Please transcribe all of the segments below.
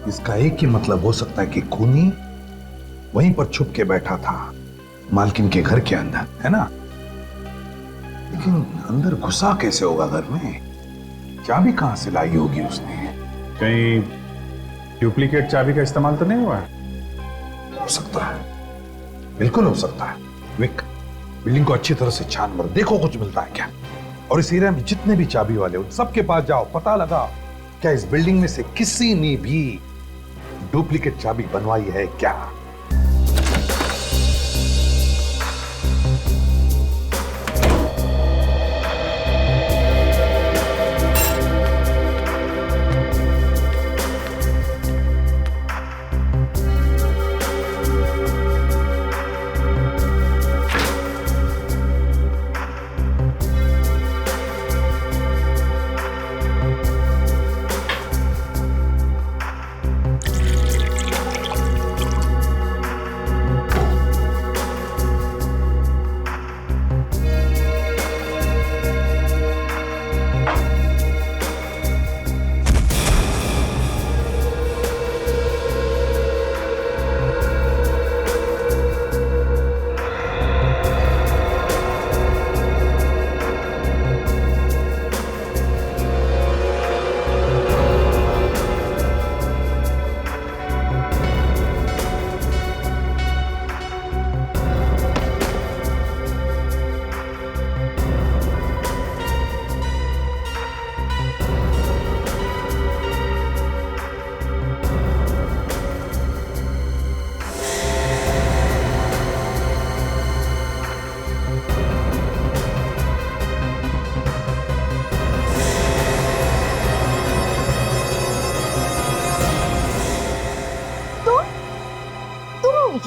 इसका एक ही मतलब हो सकता है कि खूनी वहीं पर छुप के बैठा था, मालकिन के घर के अंदर, है ना? लेकिन अंदर घुसा कैसे होगा घर में? चाबी कहां से लाई होगी उसने? कहीं डुप्लीकेट चाबी का इस्तेमाल तो नहीं हुआ है? हो सकता है, बिल्कुल हो सकता है। विक, बिल्डिंग को अच्छी तरह से छान मारो, देखो कुछ मिलता है क्या। और इस एरिया में जितने भी चाबी वाले उन सबके पास जाओ, पता लगा क्या इस बिल्डिंग में से किसी ने भी डुप्लीकेट चाबी बनवाई है क्या।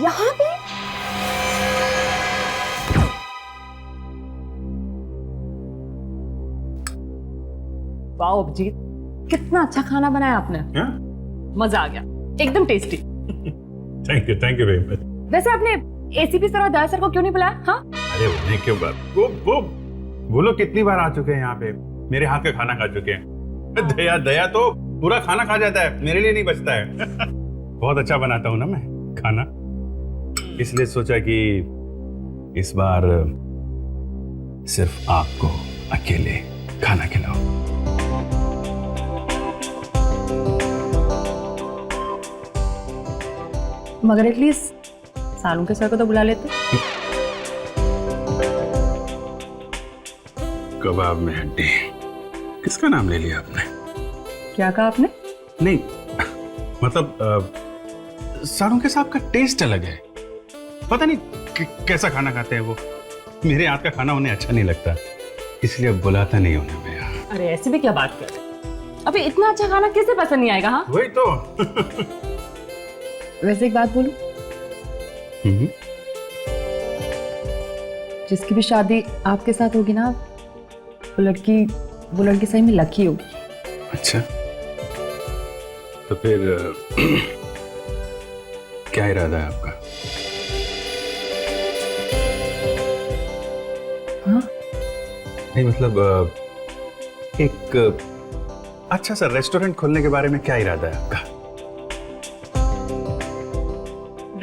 यहाँ पे? वाओ अभिजीत, कितना अच्छा खाना बनाया आपने। मजा आ गया, एकदम tasty. Thank you very much. वैसे आपने एसीपी सर और दया सर को क्यों नहीं बुलाया? हाँ, अरे उन्हें क्यों बात, वो लोग कितनी बार आ चुके हैं यहाँ पे, मेरे हाथ का खाना खा चुके हैं। दया तो पूरा खाना खा जाता है, मेरे लिए नहीं बचता है। बहुत अच्छा बनाता हूँ ना मैं खाना, इसलिए सोचा कि इस बार सिर्फ आपको अकेले खाना खिलाओ। मगर एटलीस्ट सालू के सर को तो बुला लेते। कबाब में हड्डी, किसका नाम ले लिया आपने? क्या कहा आपने? नहीं मतलब सालू के साहब का टेस्ट अलग है, पता नहीं कैसा खाना खाते हैं वो। मेरे हाथ का खाना उन्हें अच्छा नहीं लगता, इसलिए बुलाता नहीं उन्हें मैं यहाँ। अरे ऐसे भी क्या बात कर रहे? अभी इतना अच्छा खाना किसे पसंद नहीं आएगा? हाँ वही तो। वैसे एक बात बोलूं, जिसकी भी शादी आपके साथ होगी ना, वो लड़की सही में लकी होगी। अच्छा, तो फिर क्या इरादा है आपका? हाँ? नहीं मतलब एक अच्छा सा रेस्टोरेंट खोलने के बारे में क्या इरादा है आपका?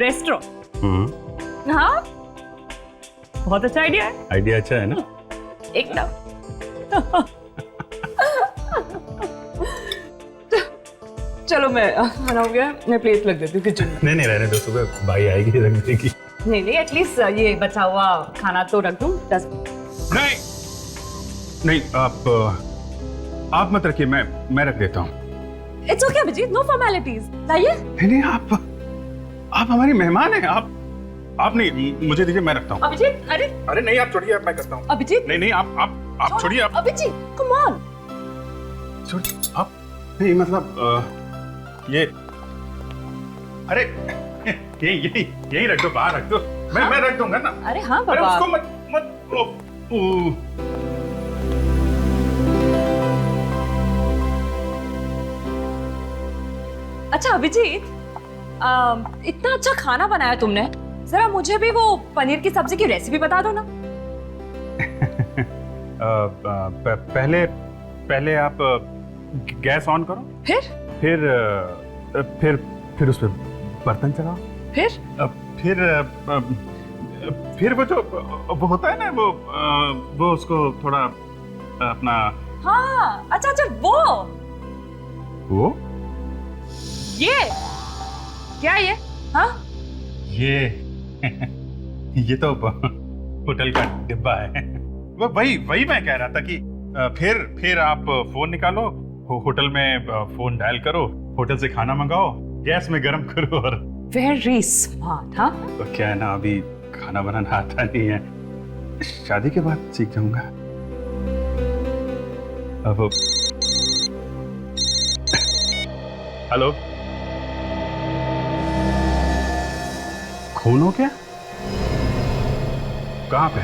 रेस्टोरेंट? हाँ, बहुत अच्छा आइडिया है। आइडिया अच्छा है ना? एकदम। चलो मैं खाना हो गया, मैं प्लेट रख देती हूँ किचन में। नहीं रहने दो, सुबह भाई आएगी रख देगी। नहीं एटलीस्ट ये बचा हुआ खाना तो रख दूं 10। नहीं आप मत रखिए, मैं रख देता हूँ। It's okay Abhijeet, no formalities. लाइए। नहीं आप हमारे मेहमान हैं, आप नहीं, मुझे दीजिए, मैं रखता हूँ। अभिजीत, अरे नहीं आप छोड़िए, मैं करता हूँ। अभिजीत नहीं आप छोड़िए। आप अभिजीत कम ऑन। छोड़िए आप। नहीं मतलब ये, अरे यही रख दो, बाहर रख दो। हाँ? मैं रख दूंगा ना। अरे हाँ अरे बाबा। उसको मत अच्छा अभिजीत, इतना अच्छा खाना बनाया तुमने, जरा मुझे भी वो पनीर की सब्जी की रेसिपी बता दो ना। पहले आप गैस ऑन करो, फिर फिर उस पर बर्तन चढ़ाओ। फिर वो जो वो होता है ना, वो उसको थोड़ा अपना। हाँ, अच्छा अच्छा, वो ये क्या ये? हाँ, ये तो होटल का डिब्बा है। वही मैं कह रहा था कि फिर आप फोन निकालो, होटल में फोन डायल करो, होटल से खाना मंगाओ, गैस में गर्म करो और। Very smart. हाँ, तो क्या है ना, अभी खाना बनाना आता नहीं है, शादी के बाद सीख जाऊंगा। अब हेलो, खून हो क्या? कहाँ पे?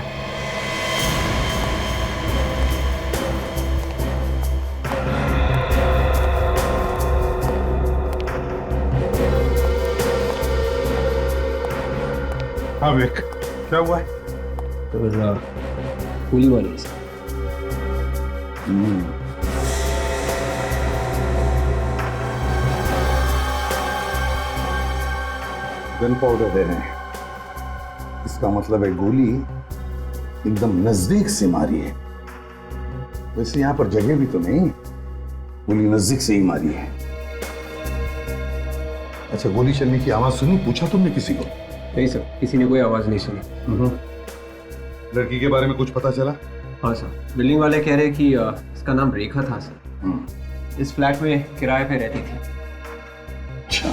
हाँ विवेक, क्या हुआ है? गोली मारी सर। गन पाउडर दे रहे हैं, इसका मतलब है गोली एकदम नजदीक से मारी है। वैसे यहां पर जगह भी तो नहीं, गोली नजदीक से ही मारी है। अच्छा, गोली चलने की आवाज सुनी? पूछा तुमने किसी को? नहीं सर, किसी ने कोई आवाज नहीं सुनी। लड़की के बारे में कुछ पता चला? हाँ सर, बिल्डिंग वाले कह रहे कि इसका नाम रेखा था सर। इस फ्लैट में किराए पे रहती थी। अच्छा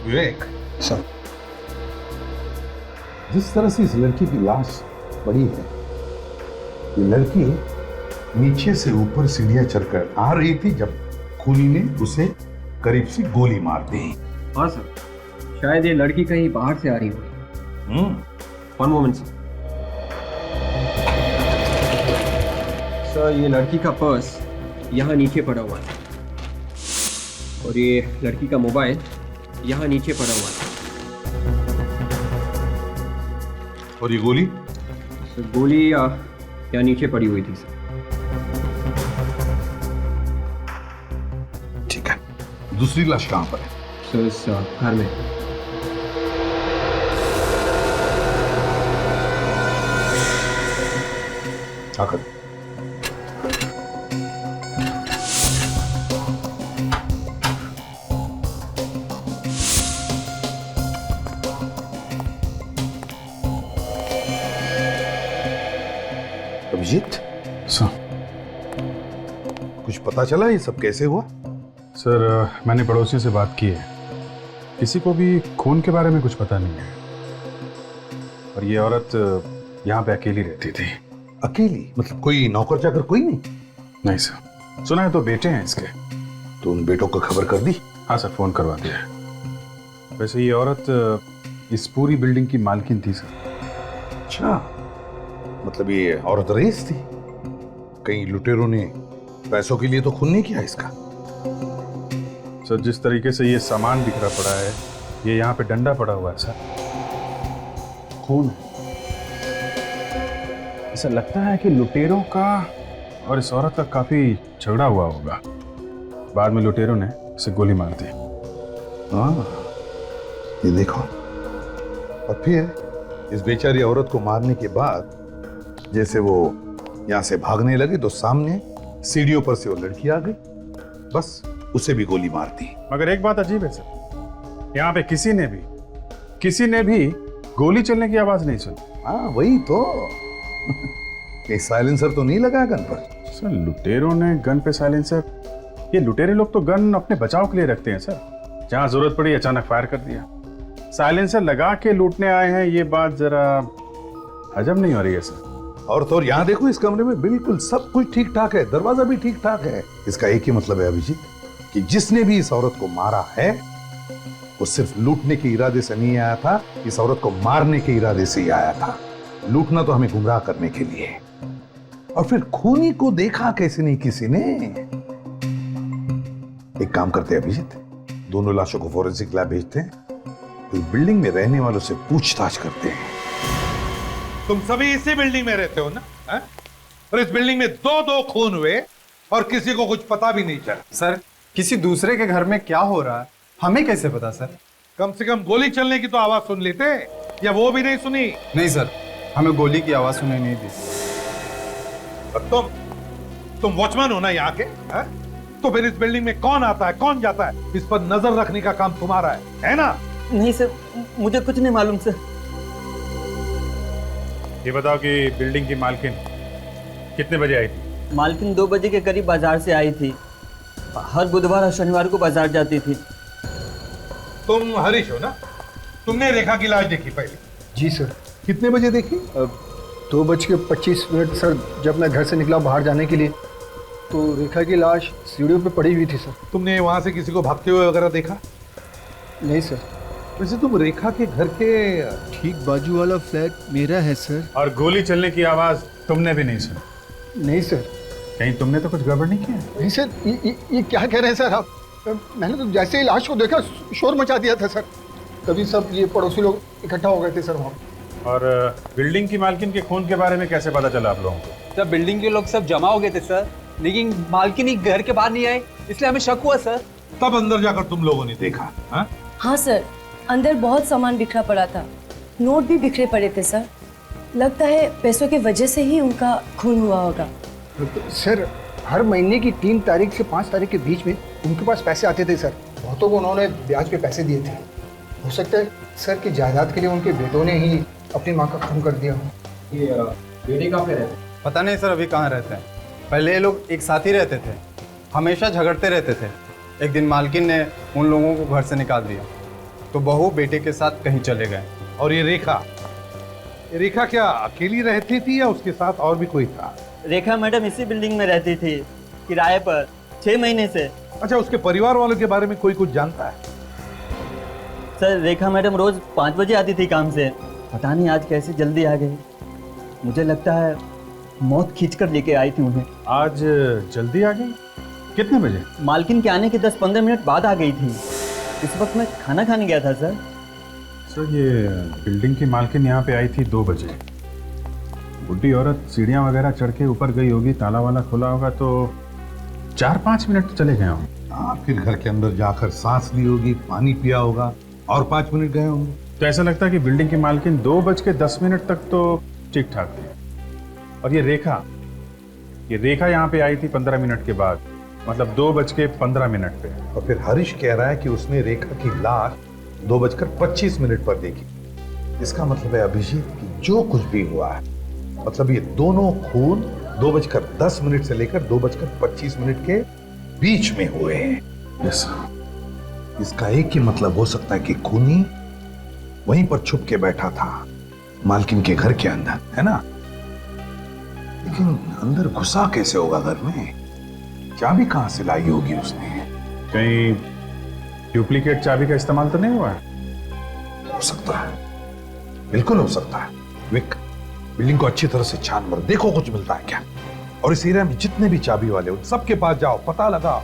विवेक सर, जिस तरह से इस लड़की की लाश पड़ी है, ये लड़की नीचे से ऊपर सीढ़ियां चढ़कर आ रही थी जब खूनी ने उसे करीब से गोली मार दी। हाँ सर, शायद ये लड़की कहीं बाहर से आ रही हुई। One moment sir. सर, ये लड़की का पर्स यहाँ नीचे पड़ा हुआ था और ये लड़की का मोबाइल यहाँ नीचे पड़ा हुआ था। और ये गोली? सर, गोली यहाँ नीचे पड़ी हुई थी सर। ठीक है, दूसरी लाश कहां पर है? सर, इस घर में। आकर अभिजीत, सर कुछ पता चला ये सब कैसे हुआ? सर, मैंने पड़ोसियों से बात की है, किसी को भी खून के बारे में कुछ पता नहीं है। और ये औरत यहाँ पे अकेली रहती थी। अकेली? मतलब कोई नौकर चाकर कोई नहीं? नहीं सर, सुना है तो बेटे हैं इसके। तो उन बेटों को खबर कर दी? हाँ सर, फोन करवा दिया है। वैसे ये औरत इस पूरी बिल्डिंग की मालकिन थी सर। अच्छा, मतलब ये औरत रईस थी? कहीं लुटेरों ने पैसों के लिए तो खून नहीं किया इसका? सर, जिस तरीके से ये सामान बिखरा पड़ा है, ये यहाँ पे डंडा पड़ा हुआ है सर, खून है। ऐसा लगता है कि लुटेरों का और इस औरत का काफी झगड़ा हुआ होगा। बाद में लुटेरों ने इसे गोली मार दी। हाँ, ये देखो। और फिर इस बेचारी औरत को मारने के बाद जैसे वो यहाँ से भागने लगे तो सामने सीढ़ियों पर से वो लड़की आ गई, बस उसे भी गोली मार दी। मगर एक बात अजीब है सर, यहाँ पे किसी ने भी गोली चलने की आवाज नहीं सुनी। हाँ वही तो। ये साइलेंसर तो नहीं लगा गन पर? सर, लुटेरों ने गन पे साइलेंसर? ये लुटेरे लोग तो गन अपने बचाव के लिए रखते हैं सर, जहां जरूरत पड़ी अचानक फायर कर दिया। साइलेंसर लगा के लूटने आए हैं, ये बात जरा अजब नहीं हो रही है सर? और तो यहाँ देखो, इस कमरे में बिल्कुल सब कुछ ठीक ठाक है, दरवाजा भी ठीक ठाक है। इसका एक ही मतलब है अभिजीत कि जिसने भी इस औरत को मारा है वो सिर्फ लूटने के इरादे से नहीं आया था, इस औरत को मारने के इरादे से ही आया था। लूटना तो हमें गुमराह करने के लिए। और फिर खूनी को देखा कैसे नहीं किसी ने? एक काम करते हैं अभिजीत, दोनों लाशों को फोरेंसिक लैब भेजते हैं, इस बिल्डिंग में रहने वालों से पूछताछ करते हैं। तुम सभी इसी बिल्डिंग में रहते हो ना? और इस बिल्डिंग में दो खून हुए और किसी को कुछ पता भी नहीं चला। सर, किसी दूसरे के घर में क्या हो रहा है हमें कैसे पता सर? कम से कम गोली चलने की तो आवाज सुन लेते, या वो भी नहीं सुनी? नहीं सर, हमें गोली की आवाज सुनाई नहीं दी। और तुम वॉचमैन हो ना यहाँ के, है? तो फिर इस बिल्डिंग में कौन आता है कौन जाता है, इस पर नजर रखने का काम तुम्हारा है ना? नहीं सर, मुझे कुछ नहीं मालूम सर। ये बताओ कि बिल्डिंग की मालकिन कितने बजे आई थी? मालकिन 2 बजे के करीब बाजार से आई थी। हर बुधवार और शनिवार को बाजार जाती थी। तुम हरीश हो ना? तुमने रेखा की लाश देखी पहले? जी सर। कितने बजे देखी? 2:25 सर। जब मैं घर से निकला बाहर जाने के लिए तो रेखा की लाश सीढ़ियों पे पड़ी हुई थी सर। तुमने वहां से किसी को भागते हुए वगैरह देखा? नहीं सर। वैसे तुम रेखा के घर के ठीक बाजू वाला फ्लैट मेरा है सर। और गोली चलने की आवाज तुमने भी नहीं सुनी? नहीं सर। कहीं तुमने तो कुछ गड़बड़ नहीं किया? नहीं सर, ये क्या कह रहे हैं सर आप? मैंने तो जैसे ही लाश को देखा शोर मचा दिया था सर। तभी सब ये पड़ोसी लोग इकट्ठा हो गए थे सर वहाँ। और बिल्डिंग की मालकिन के खून के बारे में कैसे पता चला आप लोगों को? सर बिल्डिंग के लोग सब जमा हो गए थे सर, लेकिन मालकिन ही घर के बाहर नहीं आए, इसलिए हमें शक हुआ सर। तब अंदर जाकर तुम लोगों ने देखा? हाँ हाँ सर, अंदर बहुत सामान बिखरा पड़ा था। नोट भी बिखरे पड़े थे सर। लगता है पैसों की वजह से ही उनका खून हुआ होगा। सर हर महीने की 3 तारीख से 5 तारीख के बीच में उनके पास पैसे आते थे सर। बहुतों को उन्होंने ब्याज पे पैसे दिए थे। हो सकता है सर कि जायदाद के लिए उनके बेटों ने ही अपनी माँ का खून कर दिया। ये बेटे कहाँ पे रहते? पता नहीं सर अभी कहाँ रहते हैं। पहले ये लोग एक साथ ही रहते थे, हमेशा झगड़ते रहते थे। एक दिन मालकिन ने उन लोगों को घर से निकाल दिया तो बहू बेटे के साथ कहीं चले गए। और ये रेखा क्या अकेली रहती थी या उसके साथ और भी कोई था? रेखा मैडम इसी बिल्डिंग में रहती थी, किराए पर, 6 महीने से। अच्छा, उसके परिवार वालों के बारे में कोई कुछ जानता है? सर रेखा मैडम रोज 5 बजे आती थी काम से। पता नहीं आज कैसे जल्दी आ गई। मुझे लगता है मौत खींचकर लेके आई थी उन्हें। आज जल्दी आ गई? कितने बजे? मालकिन के आने के 10-15 मिनट बाद आ गई थी। इस वक्त मैं खाना खाने गया था सर। सर ये बिल्डिंग की मालकिन यहाँ पे आई थी 2 बजे। बुढ़ी औरत सीढ़ियाँ वगैरह चढ़ के ऊपर गई होगी, ताला वाला खुला होगा, तो 4-5 मिनट तो चले गए होंगे। हाँ, फिर घर के अंदर जाकर सांस ली होगी, पानी पिया होगा और 5 मिनट गए होंगे। तो ऐसा लगता है कि बिल्डिंग की मालकिन 2:10 तक तो ठीक ठाक थी। और ये रेखा यहाँ पे आई थी 15 मिनट के बाद, मतलब 2:15 पे। और फिर हरीश कह रहा है कि उसने रेखा की लाश 2:25 पर देखी। इसका मतलब है अभिजीत की जो कुछ भी हुआ है, मतलब ये दोनों खून 2:10 से लेकर 2:25 के बीच में हुए हैं। यस, इसका एक ही मतलब हो सकता है कि खूनी वहीं पर छुप के बैठा था मालकिन के घर के अंदर, है ना? लेकिन अंदर घुसा कैसे होगा घर में? चाबी कहां से लाई होगी उसने? कहीं डुप्लीकेट चाबी का इस्तेमाल तो नहीं हुआ है? हो सकता है, बिल्कुल हो सकता है। विक, बिल्डिंग को अच्छी तरह से छान मारो, देखो कुछ मिलता है क्या। और इस एरिया में जितने भी चाबी वाले उन सबके पास जाओ, पता लगाओ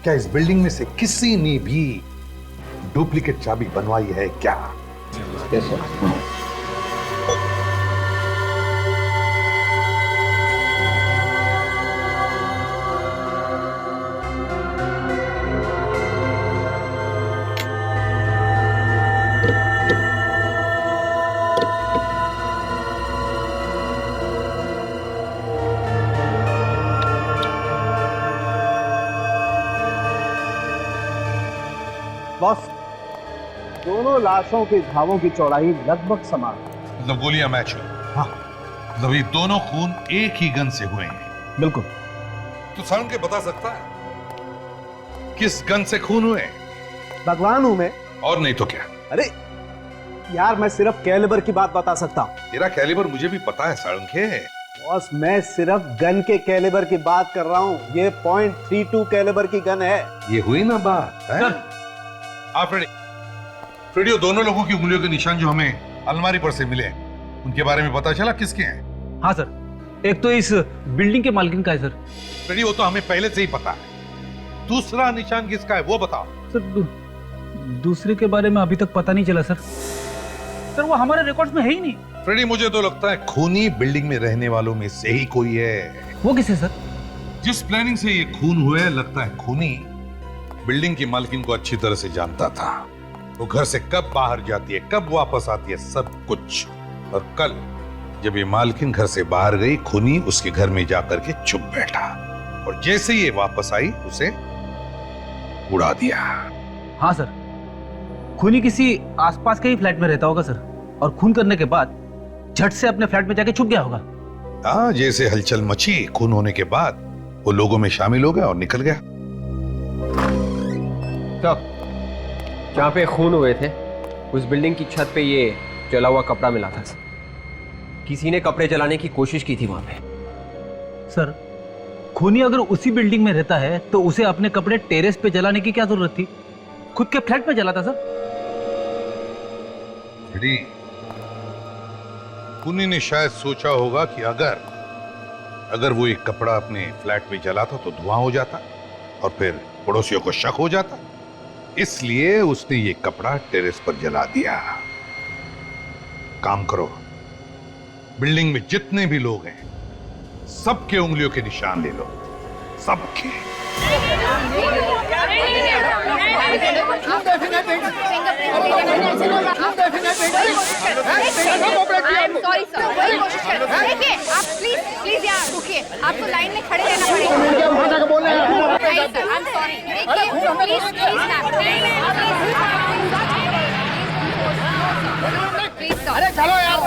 क्या इस बिल्डिंग में से किसी ने भी डुप्लीकेट चाबी बनवाई है क्या। Yes sir. बॉस, दोनों लाशों के घावों की चौड़ाई लगभग समान है। मतलब गोलियां मैच हुई? हाँ, मतलब ये दोनों खून एक ही गन से हुए हैं। बिल्कुल। तो साउंड के बता सकता है किस गन से खून हुए? भगवान हूं मैं। और नहीं तो क्या? अरे यार, मैं सिर्फ कैलिबर की बात बता सकता हूँ। तेरा कैलिबर मुझे भी पता है साळुंखे। बॉस, मैं सिर्फ गन के कैलिबर की बात कर रहा हूँ। ये .32 कैलिबर की गन है। ये हुई ना बात है? फ्रेडी, दोनों लोगों की उंगलियों के निशान जो हमें अलमारी पर से मिले, उनके बारे में पता चला किसके हैं? हाँ सर, एक तो इस बिल्डिंग के मालकिन का है सर। फ्रेडी, वो तो हमें पहले से ही पता है। दूसरा निशान किसका है वो बताओ। सर दूसरे के बारे में अभी तक पता नहीं चला सर। सर वो हमारे रिकॉर्ड्स में है ही नहीं। फ्रेडी, मुझे तो लगता है खूनी बिल्डिंग में रहने वालों में से ही कोई है। वो किसे सर? जिस प्लानिंग से ये खून हुए, लगता है खूनी बिल्डिंग की मालकिन को अच्छी तरह से जानता था। वो घर से कब बाहर जाती है, कब वापस आती है, सब कुछ। और कल जब ये मालकिन घर से बाहर गई, खूनी उसके घर में जाकर के चुप बैठा और जैसे ही ये वापस आई उसे उड़ा दिया। हाँ सर, खूनी किसी आसपास के ही फ्लैट में रहता होगा सर, और खून करने के बाद झट से अपने फ्लैट में जाके छुप गया होगा। हाँ, जैसे हलचल मची खून होने के बाद वो लोगों में शामिल हो गया और निकल गया। तब जहाँ पे खून हुए थे उस बिल्डिंग की छत पे ये जला हुआ कपड़ा मिला था। किसी ने कपड़े जलाने की कोशिश की थी वहां पे। सर, खूनी अगर उसी बिल्डिंग में रहता है तो उसे अपने कपड़े टेरेस पे जलाने की क्या जरूरत थी? खुद के फ्लैट पे जला था सर। खूनी ने शायद सोचा होगा कि अगर वो एक कपड़ा अपने फ्लैट में जलाता तो धुआं हो जाता और फिर पड़ोसियों को शक हो जाता, इसलिए उसने ये कपड़ा टेरेस पर जला दिया। काम करो, बिल्डिंग में जितने भी लोग हैं सबके उंगलियों के निशान ले लो, सबके। सॉरी सर, वही कोशिश कर। देखिए आप प्लीज यहाँ रुकिए, आपको लाइन में खड़े रहना पड़ेगा। नहीं सर, आई एम सॉरी। देखिए प्लीज सर, अरे चलो यार,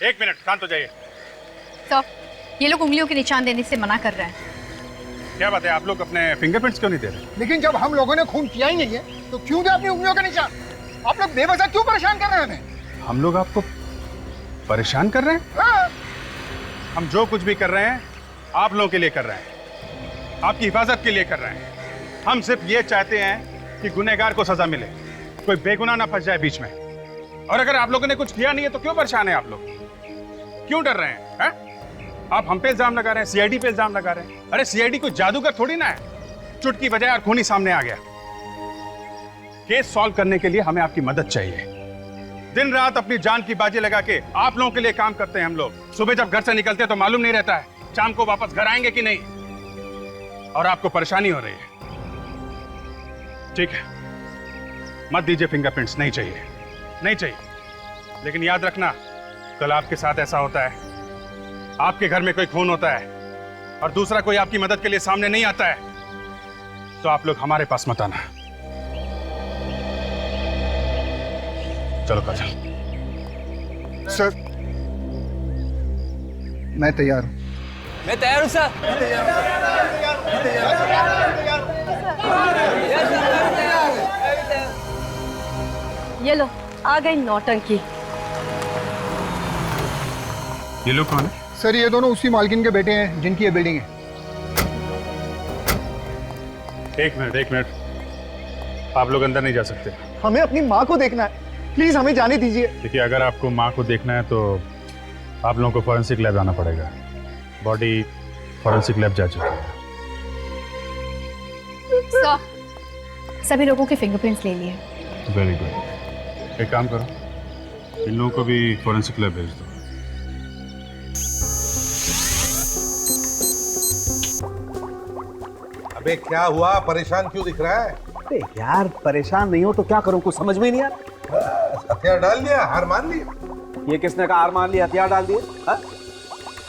एक मिनट शांत हो जाइए। सर, ये लोग उंगलियों के निशान देने से मना कर रहे हैं। क्या बात है, आप लोग अपने फिंगरप्रिंट्स क्यों नहीं दे रहे? लेकिन जब हम लोगों ने खून किया ही नहीं है तो क्यों दे अपनी उंगलियों के निशान? आप लोग बेवजह क्यों परेशान कर रहे हैं हमें? हम लोग आपको परेशान कर रहे हैं? हाँ। हम जो कुछ भी कर रहे हैं आप लोगों के लिए कर रहे हैं, आपकी हिफाजत के लिए कर रहे हैं। हम सिर्फ ये चाहते हैं कि गुनहगार को सजा मिले, कोई बेगुनाह ना फंस जाए बीच में। और अगर आप लोगों ने कुछ किया नहीं है तो क्यों परेशान है आप लोग? क्यों डर रहे हैं, हैं? आप हम पे इल्जाम लगा रहे हैं, सीआईडी पे इल्जाम लगा रहे हैं। अरे सीआईडी कोई जादूगर थोड़ी ना है, चुटकी बजाए और खूनी सामने आ गया। केस सॉल्व करने के लिए हमें आपकी मदद चाहिए। दिन रात अपनी जान की बाजी लगा के आप लोगों के लिए काम करते हैं हम लोग। सुबह जब घर से निकलते हैं तो मालूम नहीं रहता है शाम को वापस घर आएंगे कि नहीं, और आपको परेशानी हो रही है। ठीक है, मत दीजिए फिंगरप्रिंट्स, नहीं चाहिए, नहीं चाहिए। लेकिन याद रखना, कल आपके साथ ऐसा होता है, आपके घर में कोई खून होता है और दूसरा कोई आपकी मदद के लिए सामने नहीं आता है, तो आप लोग हमारे पास मत आना। चलो काजल। सर, मैं तैयार हूँ। मैं तैयार हूँ सर। ये लो, आ गई नौटंकी। ये लोग कौन है? सर, ये दोनों उसी मालकिन के बेटे हैं जिनकी ये बिल्डिंग है। एक मिनट, आप लोग अंदर नहीं जा सकते। हमें अपनी माँ को देखना है, प्लीज हमें जाने दीजिए। देखिए, अगर आपको माँ को देखना है तो आप लोगों को फॉरेंसिक लैब जाना पड़ेगा। बॉडी फॉरेंसिक लैब जा चुकी है। सर, सभी लोगों के फिंगरप्रिंट्स ले लिए। Very good. एक काम करो, इन लोगों को भी फॉरेंसिक लैब भेज दो। अबे क्या हुआ, परेशान क्यों दिख रहा है? अरे यार, परेशान नहीं हो तो क्या करूं, कुछ समझ में ही नहीं आ रहा। हथियार डाल लिया, हार मान ली। ये किसने कहा हार मान ली, हथियार डाल दिए?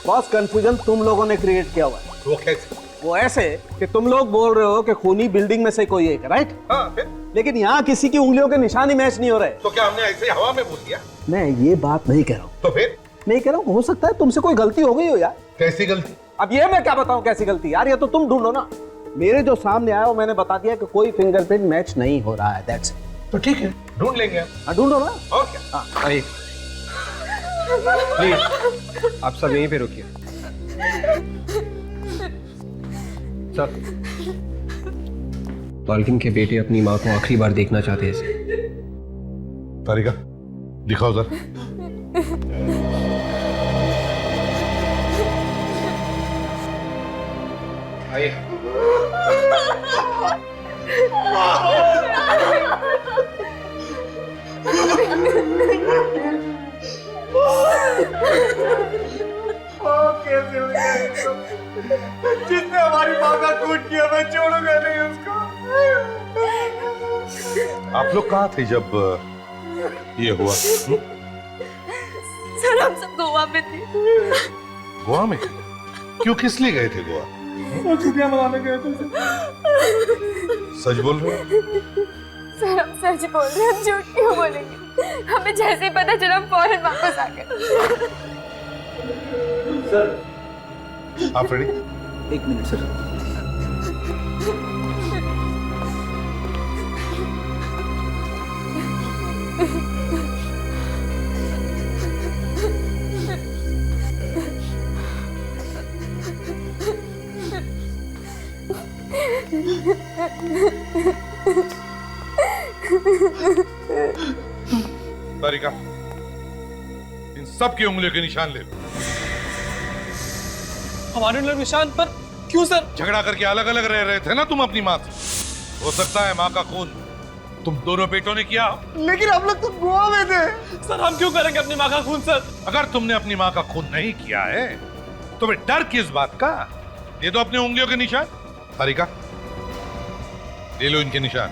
बॉस, कंफ्यूजन तुम लोगों ने क्रिएट किया हुआ है। वो कैसे? वो ऐसे कि तुम लोग बोल रहे हो कि खूनी बिल्डिंग में से कोई एक है, राइट? हाँ, फिर? लेकिन यहाँ किसी की उंगलियों के निशान ही मैच नहीं हो रहे। तो क्या हमने ऐसे हवा में बोल दिया? मैं ये बात नहीं कह रहा हूँ। तो फिर? नहीं कह रहा हूँ, हो सकता है तुमसे कोई गलती हो गई हो यार। कैसी गलती? अब ये मैं क्या बताऊँ कैसी गलती यार, ये तो तुम ढूंढो ना। मेरे जो सामने आया वो मैंने बता दिया कि कोई फिंगरप्रिंट मैच नहीं हो रहा है, दैट्स इट। तो ठीक है, ढूंढ लेंगे। हाँ, ढूंढो ना। और क्या? आइए प्लीज, आप सब यहीं पे रुकिए। सर, मालकिन के बेटे अपनी माँ को आखिरी बार देखना चाहते हैं। तारिका, दिखाओ जरा। आइए। कैसे हो गया ये सब? जिसने हमारी माँ का खून किया मैं छोड़ूंगा नहीं उसको। आप लोग कहाँ थे जब ये हुआ? सर हम सब गोवा में थे। गोवा में? क्यों, किस लिए गए थे गोवा? छुट्टियां मनाने गए थे। सच बोल रहे हो? सर हम सच बोल रहे हैं, हम झूठ क्यों बोलेंगे? हमें जैसे ही पता चला हम फौरन वापस आ गए। सर आप रेडी? 1 minute sir. तारिका, इन सब की उंगलियों के निशान ले लो। हमारे उंगलियों के निशान पर क्यों सर? झगड़ा करके अलग अलग रह रहे थे ना तुम अपनी माँ से। हो सकता है माँ का खून तुम दोनों बेटों ने किया। लेकिन हम लोग तो गोवा में थे। सर हम क्यों करेंगे अपनी माँ का खून सर? अगर तुमने अपनी माँ का खून नहीं किया है तो फिर डर किस बात का? ये तो अपनी उंगलियों के निशान। तारिका, ले लो इनके निशान।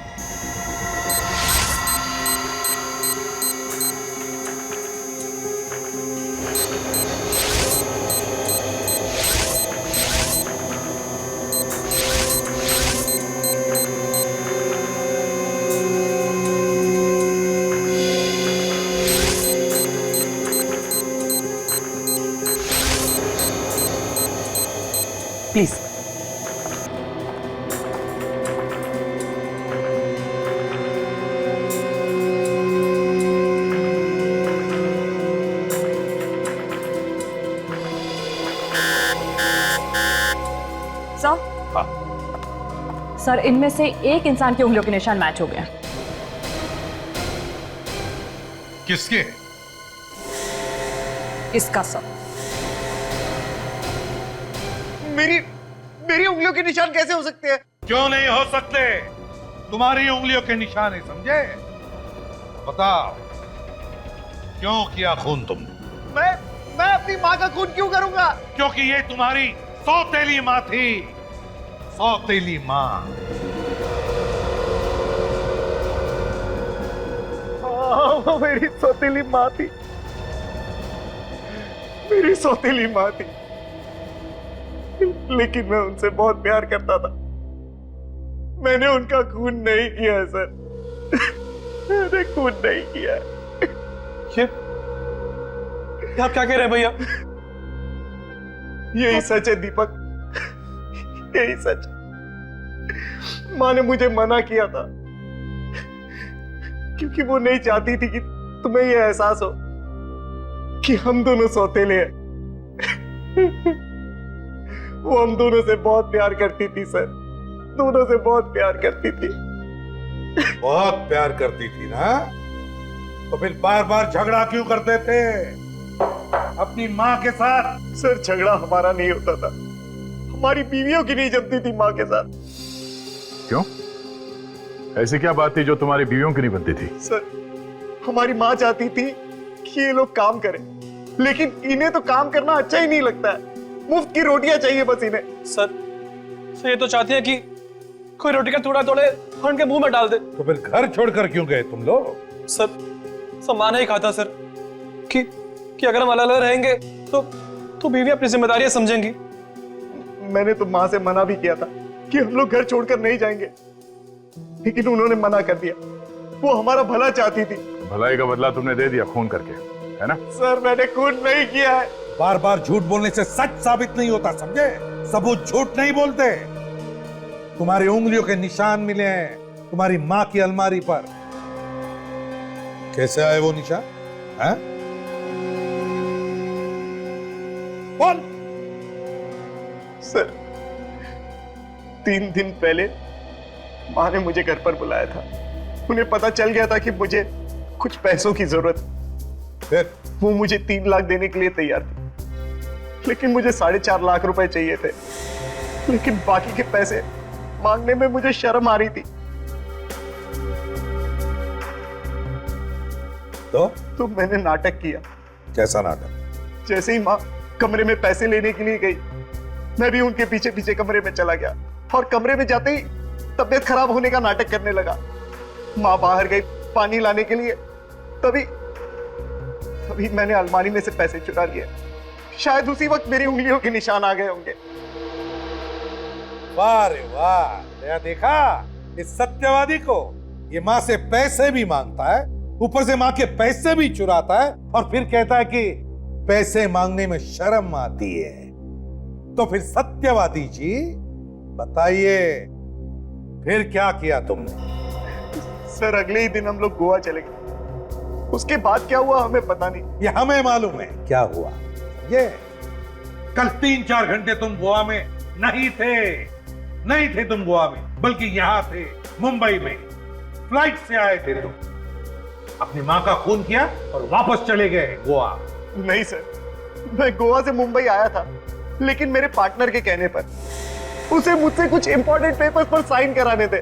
प्लीज। सर इनमें से एक इंसान की उंगलियों के निशान मैच हो गया। किसके? इसका सर। मेरी उंगलियों के निशान कैसे हो सकते हैं? क्यों नहीं हो सकते? तुम्हारी उंगलियों के निशान है, समझे? बताओ क्यों किया खून तुमने? मैं अपनी माँ का खून क्यों करूंगा? क्योंकि ये तुम्हारी सौतेली माँ थी। सौतेली माँ। वो मेरी सौतेली माँ थी। मेरी सौतेली माँ थी, लेकिन मैं उनसे बहुत प्यार करता था। मैंने उनका खून नहीं किया है सर। मैंने खून नहीं किया है। ये आप क्या कह रहे हैं भैया? यही सच है दीपक, यही सच। माँ ने मुझे मना किया था क्योंकि वो नहीं चाहती थी कि तुम्हें यह एहसास हो कि हम दोनों सौतेले हैं। वो हम दोनों से बहुत प्यार करती थी सर, दोनों से बहुत प्यार करती थी। बहुत प्यार करती थी ना, तो फिर बार बार झगड़ा क्यों करते थे अपनी माँ के साथ? सर झगड़ा हमारा नहीं होता था, हमारी बीवियों की नहीं जमती थी माँ के साथ। क्यों? ऐसी क्या बात थी जो तुम्हारी बीवियों की नहीं बनती थी? सर हमारी माँ चाहती थी कि ये लोग काम करें, लेकिन इन्हें तो काम करना अच्छा ही नहीं लगता है। मुफ्त की रोटियां चाहिए बस इन्हें। सर ये तो चाहती है कि कोई रोटी का टुकड़ा तोड़े और उनके मुंह में डाल दे। तो फिर घर छोड़कर क्यों गए तुम लोग? सर माँ ने ही कहा था सर कि अगर हम अलग अलग रहेंगे तो बीवी अपनी जिम्मेदारियां समझेंगी। मैंने तो माँ से मना भी किया था कि हम लोग घर छोड़कर नहीं जाएंगे, लेकिन उन्होंने मना कर दिया। वो हमारा भला चाहती थी। भलाई का बदला तुमने दे दिया खून करके, है ना? सर मैंने खून नहीं किया है। बार बार झूठ बोलने से सच साबित नहीं होता, समझे? सबूत झूठ नहीं बोलते। तुम्हारी उंगलियों के निशान मिले हैं तुम्हारी माँ की अलमारी पर। कैसे आए वो निशान? हैं? बोल। सर 3 दिन पहले माँ ने मुझे घर पर बुलाया था। उन्हें पता चल गया था कि मुझे कुछ पैसों की जरूरत। फिर वो मुझे 3 लाख देने के लिए तैयार थी, लेकिन मुझे 4.5 लाख रुपए चाहिए थे। लेकिन बाकी के पैसे मांगने में मुझे शर्म आ रही थी। तो मैंने नाटक किया। कैसा नाटक? जैसे ही माँ कमरे में पैसे लेने के लिए गई, मैं भी उनके पीछे पीछे कमरे में चला गया और कमरे में जाते ही तबीयत खराब होने का नाटक करने लगा। माँ बाहर गई पानी लाने के लिए, तभी मैंने अलमारी में से पैसे चुरा लिए। शायद उसी वक्त मेरी उंगलियों के निशान आ गए होंगे। वाह रे वाह, दया देखा इस सत्यवादी को। ये माँ से पैसे भी मांगता है, ऊपर से माँ के पैसे भी चुराता है और फिर कहता है कि पैसे मांगने में शर्म आती है। तो फिर सत्यवादी जी बताइए, फिर क्या किया तुमने? सर अगले ही दिन हम लोग गोवा चले गए। उसके बाद क्या हुआ हमें पता नहीं। ये हमें मालूम है क्या हुआ। ये कल 3-4 घंटे तुम गोवा में नहीं थे तुम गोवा में, बल्कि यहां थे मुंबई में। फ्लाइट से आए थे तुम, अपनी मां का खून किया और वापस चले गए गोवा। नहीं सर, मैं गोवा से मुंबई आया था, लेकिन मेरे पार्टनर के कहने पर उसे मुझसे कुछ इंपॉर्टेंट पेपर्स पर साइन कराने थे।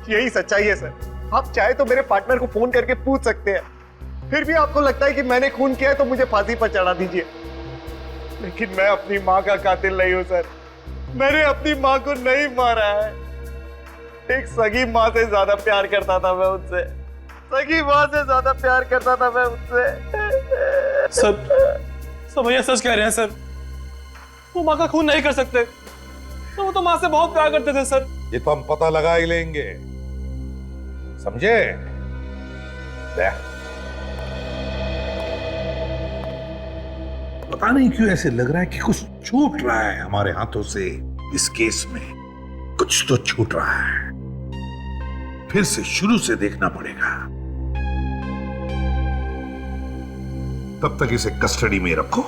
यही सच्चाई है सर। आप चाहे तो मेरे पार्टनर को फोन करके पूछ सकते हैं। फिर भी आपको लगता है कि मैंने खून किया है तो मुझे फांसी पर चढ़ा दीजिए, लेकिन मैं अपनी माँ का कातिल नहीं हूं सर। मैंने अपनी माँ को नहीं मारा है। एक सगी माँ से ज्यादा प्यार करता था मैं उनसे। सगी माँ से ज्यादा प्यार करता था मैं उनसे। सर भैया सच कह रहे हैं सर। वो माँ का खून नहीं कर सकते। तो वो तो माँ से बहुत प्यार करते थे सर। ये तो हम पता लगा ही लेंगे, समझे? पता नहीं क्यों ऐसे लग रहा है कि कुछ छूट रहा है हमारे हाथों से। इस केस में कुछ तो छूट रहा है। फिर से शुरू से देखना पड़ेगा। तब तक इसे कस्टडी में रखो।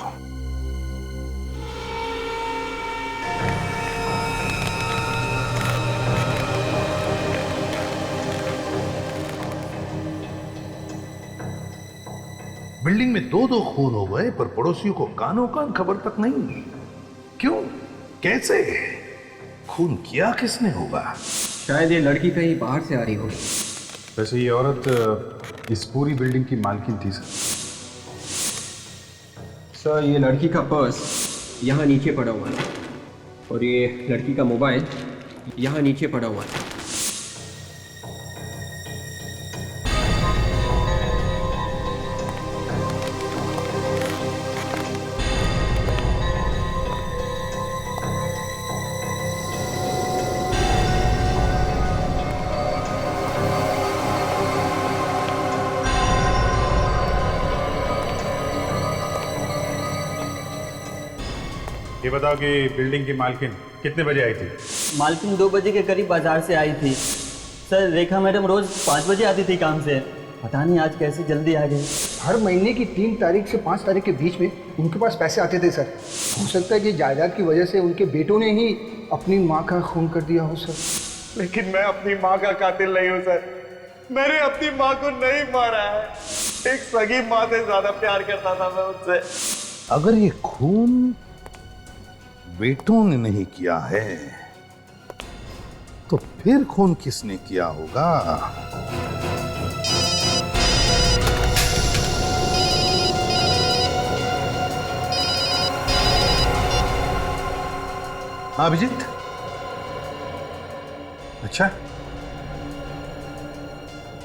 बिल्डिंग में 2-2 खून हो गए, पर पड़ोसियों को कानों कान खबर तक नहीं। क्यों? कैसे? खून किया किसने होगा? शायद ये लड़की कहीं बाहर से आ रही होगी। वैसे ये औरत इस पूरी बिल्डिंग की मालकिन थी सर। सर ये लड़की का पर्स यहाँ नीचे पड़ा हुआ है और ये लड़की का मोबाइल यहाँ नीचे पड़ा हुआ है। ये बताओ कि बिल्डिंग की मालकिन कितने बजे आई थी? मालकिन 2 बजे के करीब बाजार से आई थी। सर रेखा मैडम रोज 5 बजे आती थी काम से। पता नहीं आज कैसे जल्दी आ गई। हर महीने की 3 तारीख से 5 तारीख के बीच में उनके पास पैसे आते थे सर। हो सकता है कि जायदाद की वजह से उनके बेटों ने ही अपनी माँ का खून कर दिया हो सर। लेकिन मैं अपनी माँ का कातिल नहीं हूं सर। मैंने अपनी माँ को नहीं मारा है। एक सगी माँ से ज्यादा प्यार करता था मैं उनसे। अगर ये खून बेटों ने नहीं किया है तो फिर खून किसने किया होगा? हाँ अभिजीत, अच्छा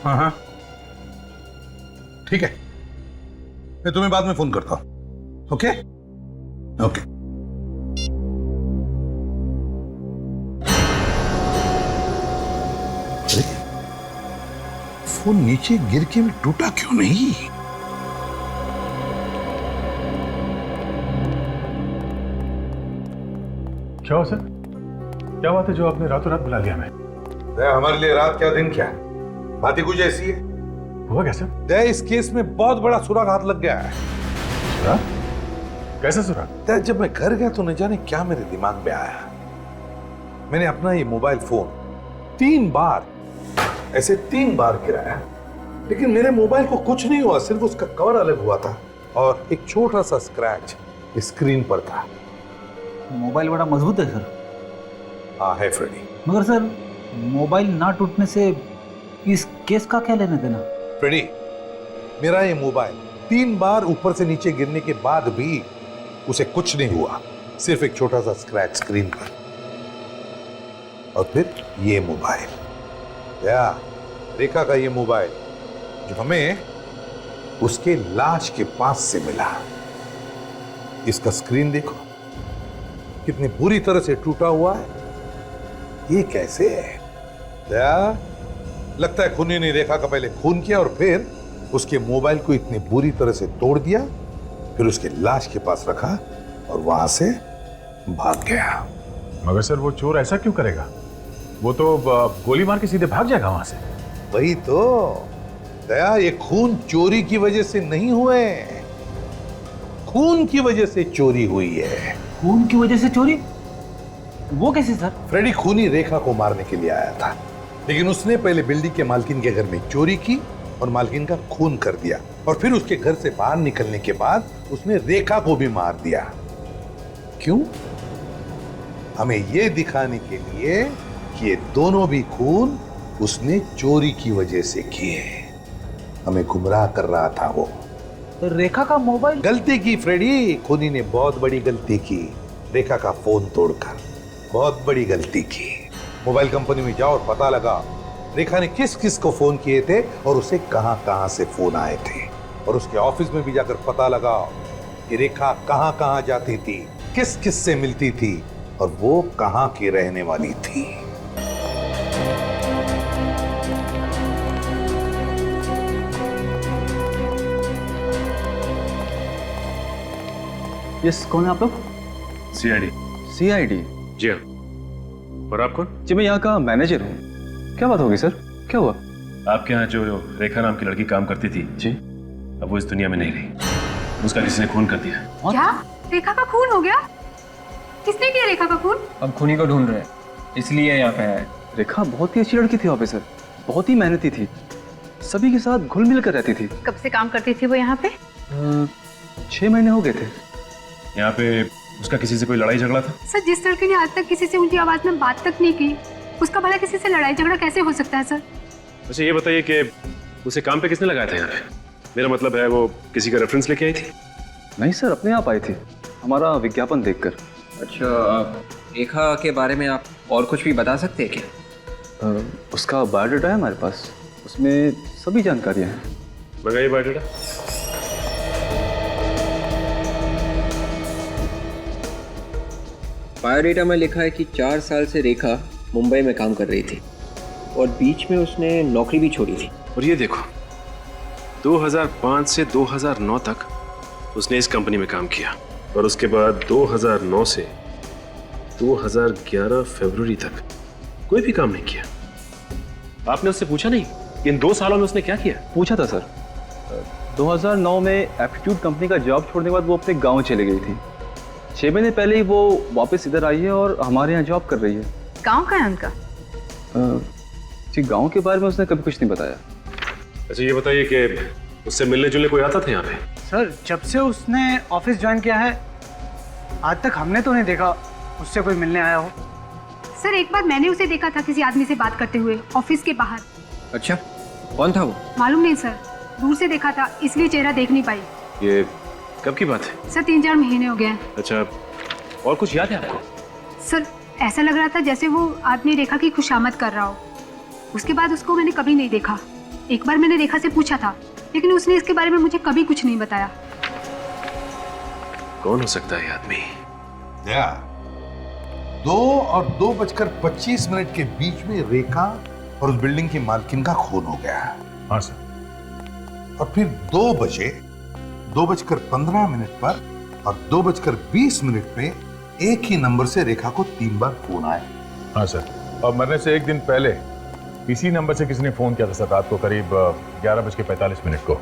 हाँ ठीक है, मैं तुम्हें बाद में फोन करता हूं। Okay okay. फोन नीचे गिर के भी टूटा क्यों नहीं? क्या हो सर? क्या बात है जो आपने रातों रात बुला लिया हमें? हमारे लिए रात क्या दिन क्या, बात ही कुछ ऐसी है। हुआ क्या सर? इस केस में बहुत बड़ा सुराग हाथ लग गया है। सुराग? कैसा सुराग? जब मैं घर गया तो न जाने क्या मेरे दिमाग में आया। मैंने अपना ये मोबाइल फोन 3 बार गिराया, लेकिन मेरे मोबाइल को कुछ नहीं हुआ, सिर्फ उसका कवर अलग हुआ था और एक छोटा सा स्क्रैच स्क्रीन पर था। मोबाइल बड़ा मजबूत है सर। हाँ है फ्रेडी। मगर सर मोबाइल ना टूटने से इस केस का क्या लेना देना? फ्रेडी, मेरा ये मोबाइल 3 बार ऊपर से नीचे गिरने के बाद भी उसे कुछ नहीं हुआ, सिर्फ एक छोटा सा स्क्रैच स्क्रीन पर। और फिर ये मोबाइल, या रेखा का ये मोबाइल जो हमें उसके लाश के पास से मिला, इसका स्क्रीन देखो कितनी बुरी तरह से टूटा हुआ है। ये कैसे है? या लगता है खूनी ने रेखा का पहले खून किया और फिर उसके मोबाइल को इतनी बुरी तरह से तोड़ दिया, फिर उसके लाश के पास रखा और वहां से भाग गया। मगर सर वो चोर ऐसा क्यों करेगा? वो तो गोली मार के सीधे भाग जाएगा वहां से। वही तो दया, ये खून चोरी की वजह से नहीं हुए, खून की वजह से चोरी हुई है। खून की वजह से चोरी? वो कैसे सर? फ्रेडी खूनी रेखा को मारने के लिए आया था, लेकिन उसने पहले बिल्डिंग के मालकिन के घर में चोरी की और मालकिन का खून कर दिया, और फिर उसके घर से बाहर निकलने के बाद उसने रेखा को भी मार दिया। क्यों? हमें यह दिखाने के लिए कि ये दोनों भी खून उसने चोरी की वजह से किए। हमें गुमराह कर रहा था वो। तो रेखा का मोबाइल? गलती की फ्रेडी, खूनी ने बहुत बड़ी गलती की, रेखा का फोन तोड़कर बहुत बड़ी गलती की। मोबाइल कंपनी में जाओ और पता लगा रेखा ने किस किस को फोन किए थे और उसे कहां कहां से फोन आए थे, और उसके ऑफिस में भी जाकर पता लगा कि रेखा कहां कहां जाती थी, किस किस से मिलती थी और वो कहां की रहने वाली थी। यस, कौन है आप लोग? सीआईडी। सीआईडी? जी हाँ। और आप कौन? जी मैं यहाँ का मैनेजर हूँ। क्या बात होगी सर, क्या हुआ? आपके यहाँ जो रेखा नाम की लड़की काम करती थी जी, अब वो इस दुनिया में नहीं रही। उसका किसी ने खून कर दिया। क्या? रेखा का खून हो गया? किसने किया रेखा का खून? अब खूनी को ढूंढ रहे हैं, इसलिए यहाँ पे आए। रेखा बहुत ही अच्छी लड़की थी ऑफिसर, बहुत ही मेहनती थी, सभी के साथ घुल मिल कर रहती थी। कब से काम करती थी वो यहाँ पे? 6 महीने हो गए थे। यहाँ पे उसका किसी से कोई लड़ाई झगड़ा था? सर, जिस लड़के ने आज तक किसी से ऊंची आवाज में बात तक नहीं की, उसका भला किसी से लड़ाई झगड़ा कैसे हो सकता है सर? अच्छा ये बताइए कि उसे काम पे किसने लगाया था यहाँ पे? मेरा मतलब है वो किसी का रेफरेंस लेके आई थी? नहीं सर, अपने आप आई थी, हमारा विज्ञापन देखकर। अच्छा, रेखा के बारे में आप और कुछ भी बता सकते हैं क्या? उसका बायोडाटा है हमारे पास, उसमें सभी जानकारियाँ हैं। मंगाइए बायोडाटा। बायोडेटा में लिखा है कि 4 साल से रेखा मुंबई में काम कर रही थी और बीच में उसने नौकरी भी छोड़ी थी। और ये देखो 2005 से 2009 तक उसने इस कंपनी में काम किया, और उसके बाद 2009 से 2011 फरवरी तक कोई भी काम नहीं किया। आपने उससे पूछा नहीं कि इन 2 सालों में उसने क्या किया? पूछा था सर। 2009 में एप्टीट्यूड कंपनी का जॉब छोड़ने के बाद वो अपने गांव चली गई थी। 6 महीने पहले ही वो वापस इधर आई है और हमारे यहाँ जॉब कर रही है। गांव का है उनका? जी, गांव के बारे में उसने कभी कुछ नहीं बताया। अच्छा ये बताइए कि उससे मिलने जुलने कोई आता था यहाँ पे? सर, जब से उसने ऑफिस ज्वाइन किया है आज तक हमने तो नहीं देखा उससे कोई मिलने आया हो। सर, एक बार मैंने उसे देखा था किसी आदमी से बात करते हुए ऑफिस के बाहर। अच्छा, कौन था वो? मालूम नहीं सर, दूर से देखा था इसलिए चेहरा देख नहीं पाई। ये कब की बात है? सर, 3-4 महीने हो गए हैं। अच्छा, और कुछ याद है आपको? सर, ऐसा लग रहा था जैसे वो आदमी रेखा की खुशामद कर रहा हो। उसके बाद उसको मैंने कभी नहीं देखा। एक बार मैंने रेखा से पूछा था, लेकिन उसने इसके बारे में मुझे कभी कुछ नहीं बताया। कौन हो सकता है ये आदमी? 2 और 2:25 के बीच में रेखा और उस बिल्डिंग की मालकिन का खून हो गया। हाँ सर। और फिर 2 बजे 2:15 पर और 2:20 पे एक ही नंबर से रेखा को 3 बार फोन आए। हाँ सर, और मरने से 1 दिन पहले इसी नंबर से किसी ने फोन किया था सर, रात को करीब 11:45 को।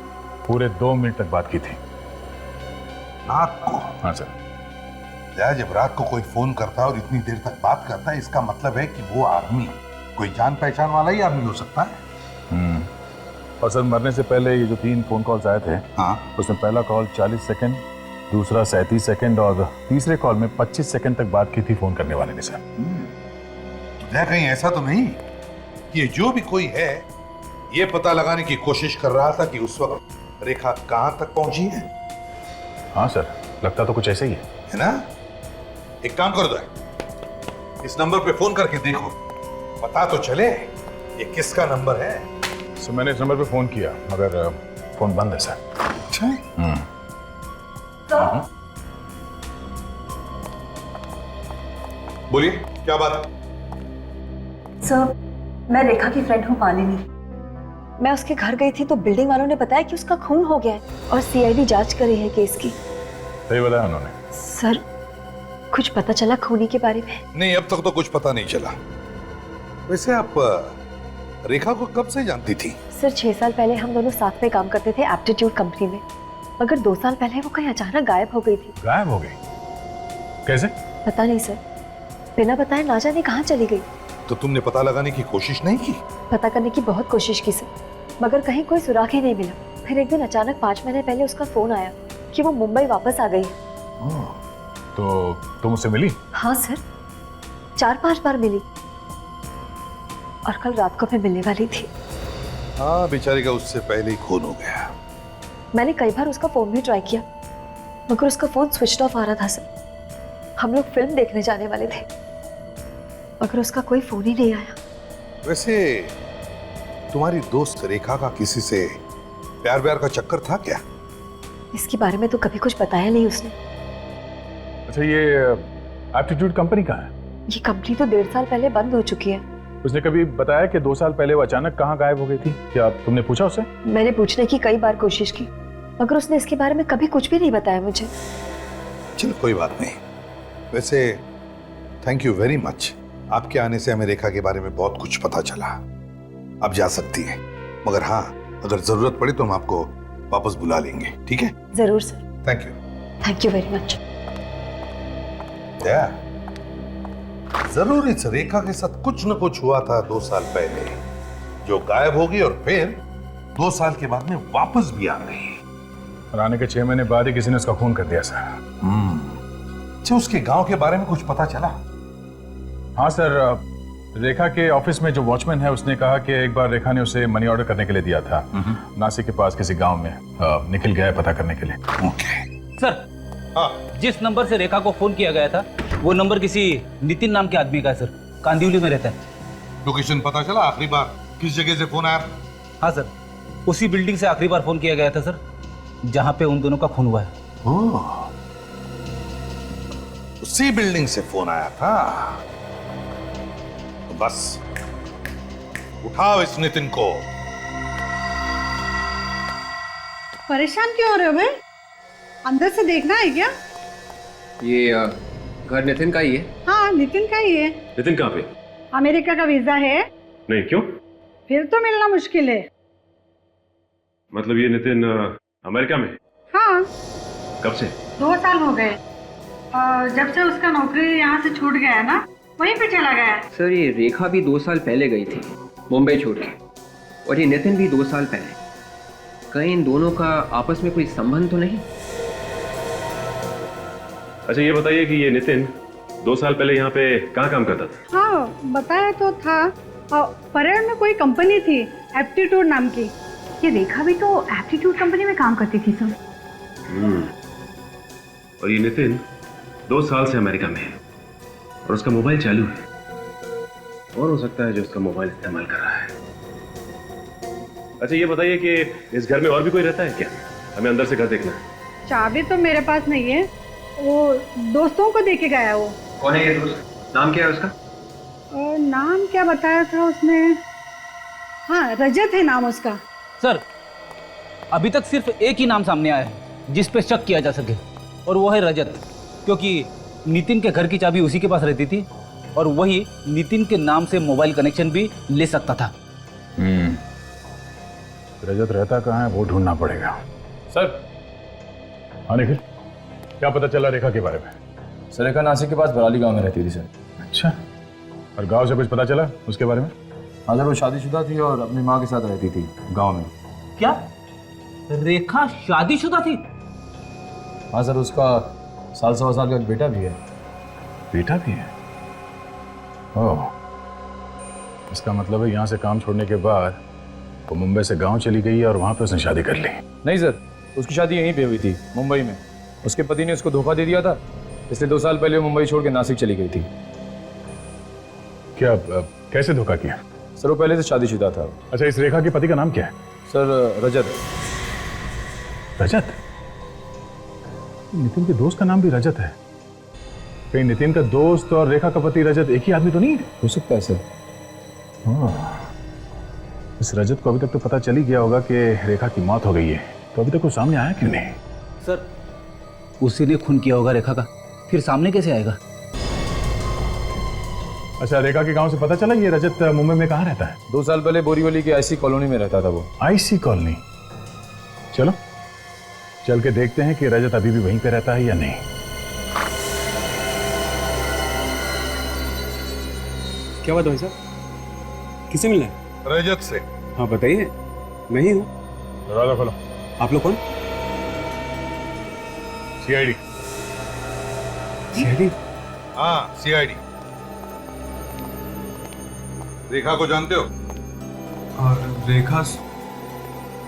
पूरे 2 मिनट तक बात की थी। रात को? हाँ सर। जब रात को कोई फोन करता है और इतनी देर तक बात करता है, इसका मतलब है कि वो आदमी कोई जान पहचान वाला ही आदमी हो सकता है। और सर मरने से पहले ये जो 3 फोन कॉल्स आए थे, हाँ, उसमें पहला कॉल 40 सेकंड, दूसरा 37 सेकंड और तीसरे कॉल में 25 सेकंड तक बात की थी फोन करने वाले ने सर। तो कहीं ऐसा तो नहीं कि ये जो भी कोई है ये पता लगाने की कोशिश कर रहा था कि उस वक्त रेखा कहां तक पहुंची है? हाँ सर, लगता तो कुछ ऐसा ही है ना? एक काम कर दो, इस नंबर पे फोन करके देखो, पता तो चले ये किसका नंबर है। सर मैंने इस नंबर पे फोन किया मगर फोन बंद है सर। अच्छा। बोलिए क्या बात है? सर, मैं रेखा की फ्रेंड हूँ मालिनी। मैं उसके घर गई थी तो बिल्डिंग वालों ने बताया कि उसका खून हो गया है और सीआईडी जांच कर रही है केस की। सही बताया उन्होंने? सर, कुछ पता चला खूनी के बारे में? नहीं, अब तक तो कुछ पता नहीं चला। वैसे आप रेखा को कब से जानती थी? सर, 6 साल पहले हम दोनों साथ में काम करते थे एप्टीट्यूड कंपनी में, मगर 2 साल पहले वो कहीं अचानक गायब हो गई थी। गायब हो गई? कैसे? पता नहीं सर, बिना बताए ना जाने कहाँ चली गई। तो तुमने पता लगाने की कोशिश नहीं की? पता करने की बहुत कोशिश की सर, मगर कहीं कोई सुराग ही नहीं मिला। फिर एक दिन अचानक 5 महीने पहले उसका फोन आया कि वो मुंबई वापस आ गई है। तो तुम उससे मिली? हाँ सर, 4-5 बार मिली और कल रात को मैं मिलने वाली थी। हाँ, बेचारी का उससे पहले ही खून हो गया। मैंने कई बार उसका फोन भी ट्राई किया मगर उसका फोन स्विच ऑफ आ रहा था सर। हम लोग फिल्म देखने जाने वाले थे मगर उसका कोई फोन ही नहीं आया। वैसे तुम्हारी दोस्त रेखा का किसी से प्यार व्यार का चक्कर था क्या? इसके बारे में तो कभी कुछ बताया नहीं उसने। अच्छा, ये एप्टीट्यूड कंपनी कहाँ है? ये कंपनी तो 1.5 साल पहले बंद हो चुकी है। उसने कभी बताया कि 2 साल पहले वो अचानक कहाँ गायब हो गई थी? क्या तुमने पूछा उससे? मैंने पूछने की कई बार कोशिश की मगर उसने इसके बारे में कभी कुछ भी नहीं बताया मुझे। चलो कोई बात नहीं। वैसे थैंक यू वेरी मच, आपके आने से हमें रेखा के बारे में बहुत कुछ पता चला। आप जा सकती हैं, मगर हाँ, अगर जरूरत पड़ी तो हम आपको वापस बुला लेंगे, ठीक है? जरूर sir. Thank you. Thank you very much. जरूर इस रेखा के साथ कुछ न कुछ हुआ था 2 साल पहले, जो गायब हो गई और फिर 2 साल के बाद में वापस भी आ गई। और आने के 6 महीने बाद ही किसी ने उसका खून कर दिया सर। अच्छा, उसके गांव के बारे में कुछ पता चला? हाँ सर, रेखा के ऑफिस में जो वॉचमैन है उसने कहा कि एक बार रेखा ने उसे मनी ऑर्डर करने के लिए दिया था नासिक के पास किसी गांव में। निकल गया है पता करने के लिए। सर, जिस नंबर से रेखा को फोन किया गया था वो नंबर किसी नितिन नाम के आदमी का है सर, कांदिवली में रहता है। लोकेशन पता चला आखिरी बार किस जगह से फोन आया? हाँ सर, उसी बिल्डिंग से आखिरी बार फोन किया गया था सर, जहां पे उन दोनों का खून हुआ है। उसी बिल्डिंग से फोन आया था? तो बस उठाओ इस नितिन को। परेशान क्यों हो रहे हो भाई? अंदर से देखना है क्या? ये घर नितिन का ही है? हाँ, नितिन का ही है। नितिन कहाँ पे? अमेरिका का वीजा है। नहीं, क्यों? फिर तो मिलना मुश्किल है। मतलब ये नितिन अमेरिका में? हाँ। कब से? 2 साल हो गए। जब से उसका नौकरी यहाँ से छूट गया है ना, वहीं पे चला गया है। सर, ये रेखा भी 2 साल पहले गई थी मुंबई छोड़ के, और ये नितिन भी 2 साल पहले। कहीं इन दोनों का आपस में कोई संबंध तो नहीं? अच्छा, ये बताइए कि ये नितिन 2 साल पहले यहाँ पे कहाँ काम करता था? हाँ, बताया तो था। परेड में कोई कंपनी थी एप्टीट्यूड नाम की। ये रेखा भी तो एप्टीट्यूड कंपनी में काम करती थी सर। और ये नितिन 2 साल से अमेरिका में है और उसका मोबाइल चालू है। और हो सकता है जो उसका मोबाइल इस्तेमाल कर रहा है। अच्छा, ये बताइए कि इस घर में और भी कोई रहता है क्या? हमें अंदर से घर देखना है। चाबी तो मेरे पास नहीं है, वो दोस्तों को देके गया। वो कौन है ये दोस्त? नाम क्या है उसका? नाम क्या बताया था उसने? हाँ, रजत है नाम उसका। सर, अभी तक सिर्फ एक ही नाम सामने आया है जिस पे शक किया जा सके, और वो है रजत, क्योंकि नितिन के घर की चाबी उसी के पास रहती थी और वही नितिन के नाम से मोबाइल कनेक्शन भी ले सकता था। रजत रहता कहाँ है वो ढूंढना पड़ेगा। सर, हाँ निखिल, क्या पता चला रेखा के बारे में? सर, रेखा नासिक के पास बराली गांव में रहती थी सर। अच्छा, और गांव से कुछ पता चला उसके बारे में? हाँ सर, वो शादीशुदा थी और अपनी माँ के साथ रहती थी गांव में। क्या रेखा शादीशुदा थी? हाँ सर, उसका 1.25 साल का एक बेटा भी है। बेटा भी है? ओह, इसका मतलब है यहाँ से काम छोड़ने के बाद वो मुंबई से गांव चली गई है और वहां पे उसने शादी कर ली। नहीं सर, उसकी शादी यहीं पे हुई थी, मुंबई में। उसके पति ने उसको धोखा दे दिया था, इसलिए 2 साल पहले वो मुंबई छोड़ के नासिक चली गई थी। क्या कैसे धोखा किया? सर वो पहले से शादीशुदा था। अच्छा, इस रेखा के पति का नाम क्या है? सर रजत। रजत? नितिन के दोस्त का नाम भी रजत है। कहीं नितिन का दोस्त और रेखा का पति रजत एक ही आदमी तो नहीं है? हो सकता है सर। इस रजत को अभी तक तो पता चल ही गया होगा कि रेखा की मौत हो गई है, तो अभी तक वो सामने आया क्यों नहीं? सर उसी ने खून किया होगा रेखा का, फिर सामने कैसे आएगा? अच्छा, रेखा के गांव से पता चला ये रजत मुंबई में कहाँ रहता है? 2 साल पहले बोरीवली की आईसी कॉलोनी में रहता था वो। IC colony? चलो चल के देखते हैं कि रजत अभी भी वहीं पे रहता है या नहीं। क्या बात भाई साहब, किसे मिलना है? रजत से। हाँ बताइए, मैं ही हूँ। दरवाजा खोलो। आप लोग कौन? सीआईडी। सीआईडी? हाँ सीआईडी। रेखा को जानते हो? और रेखा?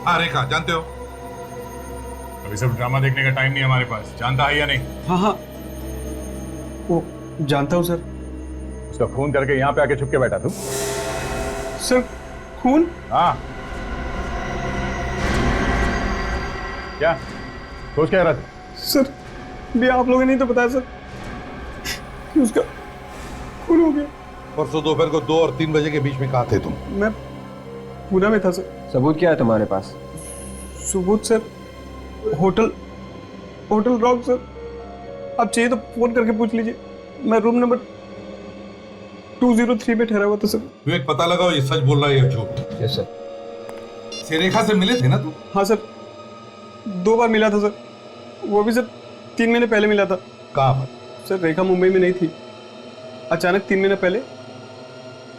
हाँ रेखा जानते हो। अभी सब ड्रामा देखने का टाइम नहीं है हमारे पास। जानता है या नहीं? हाँ हाँ वो जानता हूँ सर। उसका खून करके यहाँ पे आके छुप के बैठा तू? सर खून? हाँ। क्या सोच क्या रहा था? सर भी आप लोगों ने नहीं तो बताया सर कि उसका खून हो गया। परसों दोपहर को 2 और 3 बजे के बीच में कहाँ थे तुम? मैं पूना में था सर। सबूत क्या है तुम्हारे पास? सबूत सर होटल रॉक सर। आप चाहिए तो फोन करके पूछ लीजिए, मैं रूम नंबर 203 में ठहरा हुआ था सर। विवेक पता लगाओ ये सच बोल रहा है या झूठ? Yes sir. रेखा से मिले थे ना तुम? हाँ सर, 2 बार मिला था सर, वो भी सर 3 महीने पहले मिला था। कहाँ पर? सर रेखा मुंबई में नहीं थी, अचानक 3 महीने पहले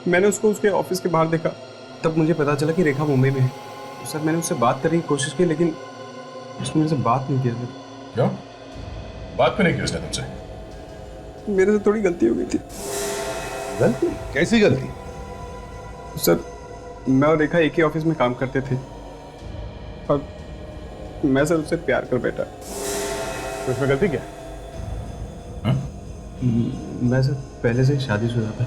मैंने उसको उसके ऑफिस के बाहर देखा, तब मुझे पता चला कि रेखा मुंबई में है। तो सर मैंने उससे बात करने की कोशिश की, लेकिन उसने मेरे से बात नहीं किया सर। क्यों? बात क्यों नहीं की उसने तुमसे? मेरे से थोड़ी गलती हो गई थी। गलती? कैसी गलती? सर मैं और रेखा एक ही ऑफिस में काम करते थे और मैं सर उससे प्यार कर बैठा। तो इसमें गलती क्या? मैं सर पहले से शादीशुदा था।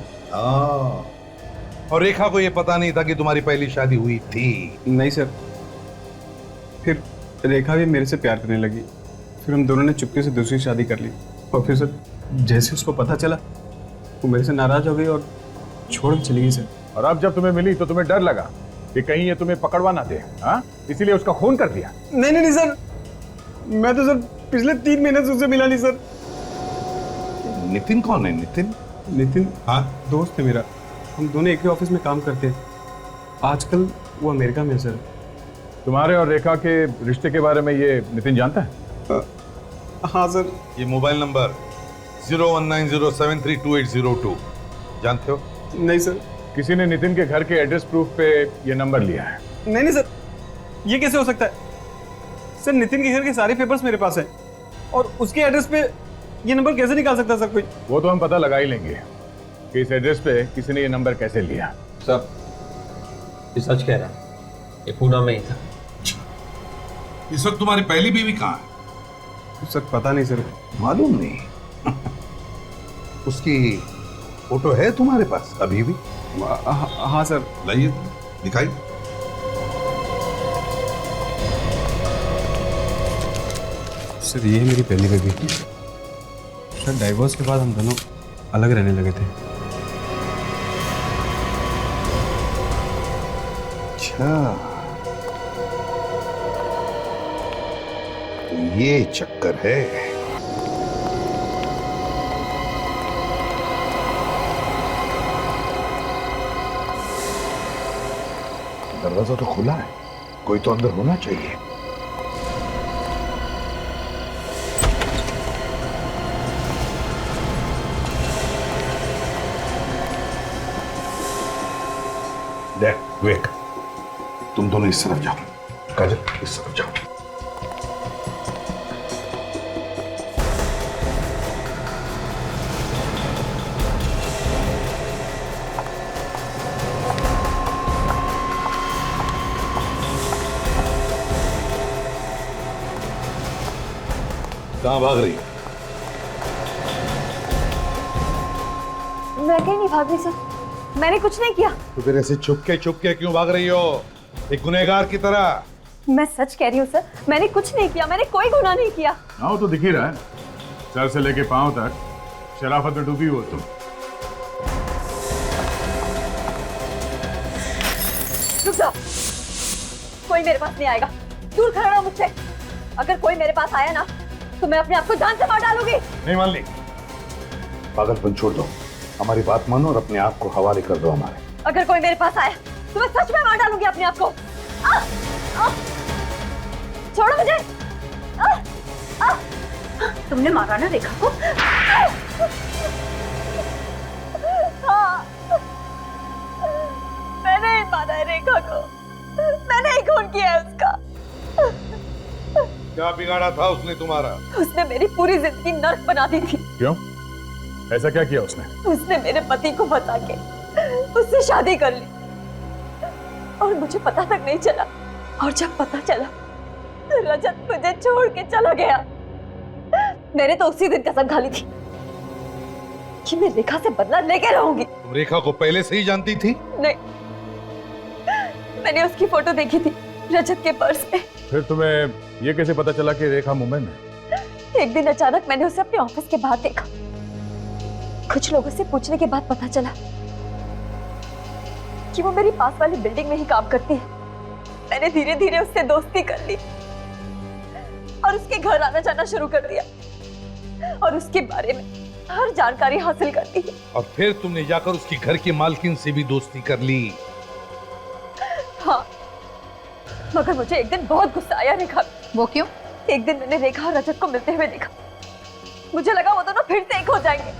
और रेखा को ये पता नहीं था कि तुम्हारी पहली शादी हुई थी? नहीं सर, फिर रेखा भी मेरे से प्यार करने लगी, फिर हम दोनों ने चुपके से दूसरी शादी कर ली। और फिर सर जैसे उसको पता चला वो मेरे से नाराज हो गई और छोड़ के चली गई सर। और अब जब तुम्हें मिली तो तुम्हें डर लगा कि कहीं ये तुम्हें पकड़वा ना दे, हाँ? इसीलिए उसका खून कर दिया? नहीं सर, मैं तो सर पिछले 3 महीने से उससे मिला नहीं सर। नितिन कौन है? नितिन? हाँ दोस्त है मेरा, हम दोनों एक ही ऑफिस में काम करते हैं। आजकल वो अमेरिका में है सर। तुम्हारे और रेखा के रिश्ते के बारे में ये नितिन जानता है? हाँ सर। ये मोबाइल नंबर 0190732802 जानते हो? नहीं सर। किसी ने नितिन के घर के एड्रेस प्रूफ पे ये नंबर लिया है। नहीं सर, ये कैसे हो सकता है? सर नितिन के घर के सारे पेपर्स मेरे पास हैं और उसके एड्रेस पे ये नंबर कैसे निकाल सकता सर कोई? वो तो हम पता लगा ही लेंगे कि इस एड्रेस पे किसी ने ये नंबर कैसे लिया। सब ये सच कह रहा है, ये पूना में ही था। इस वक्त तुम्हारी पहली बीवी कहाँ है? सर पता नहीं सर। मालूम नहीं? उसकी फोटो है तुम्हारे पास अभी भी? हाँ सर। लाइए दिखाइए। सर ये है मेरी पहली बेबी। सर डाइवोर्स के बाद हम दोनों अलग रहने लगे थे। अच्छा तो ये चक्कर है। दरवाजा तो खुला है, कोई तो अंदर होना चाहिए। देख विवेक, तुम दोनों इस तरफ जाओ, काजल इस तरफ जाओ। कहाँ भाग रही हो? मैं कहीं नहीं भाग रही सर, मैंने कुछ नहीं किया। तो फिर ऐसे चुपके क्यों भाग रही हो, एक गुनहगार की तरह? मैं सच कह रही हूँ सर, मैंने कुछ नहीं किया, मैंने कोई गुनाह नहीं किया। हाँ वो तो दिख ही रहा है, सर से लेके पांव तक शराफत में डूबी हो तुम। रुक जाओ, कोई मेरे पास नहीं आएगा, दूर खड़ा रहो मुझसे। अगर कोई मेरे पास आया ना तो मैं अपने आप को जान से मार डालूंगी। नहीं मान ली, पागलपन छोड़ दो, हमारी बात मानो और अपने आप को हवाले कर दो हमारे। अगर कोई मेरे पास आया तो मैं सच में मार डालूंगी अपने आप को। छोड़ो मुझे। तुमने मारा ना रेखा को? मैंने ही मारा है रेखा को, मैंने ही खून किया है उसका। क्या बिगाड़ा था उसने तुम्हारा? उसने मेरी पूरी जिंदगी नर्क बना दी थी। क्यों, ऐसा क्या किया उसने? उसने मेरे पति को बता के उससे शादी कर ली और मुझे पता तक नहीं चला। और जब पता चला तो रजत मुझे छोड़ के चला गया। मैंने तो उसी दिन कसम खा ली थी कि मैं रेखा से बदला लेके रहूंगी। तुम रेखा को पहले से ही जानती थी? नहीं, मैंने उसकी फोटो देखी थी रजत के पर्स में। फिर तुम्हें ये कैसे पता चला कि रेखा मुंबई में? एक दिन अचानक मैंने उसे अपने ऑफिस के बाहर देखा। कुछ लोगों से पूछने के बाद पता चला कि वो मेरी पास वाली बिल्डिंग में ही काम करती है। मैंने धीरे धीरे उससे दोस्ती कर ली और उसके घर आना जाना शुरू कर दिया और उसके बारे में हर जानकारी हासिल कर ली। और फिर तुमने जाकर उसके घर की मालकिन से भी दोस्ती कर ली? हाँ, मगर मुझे एक दिन बहुत गुस्सा आया रेखा। वो क्यों? एक दिन मैंने रेखा और रजत को मिलते हुए देखा। मुझे लगा वो दोनों फिर से एक हो जाएंगे।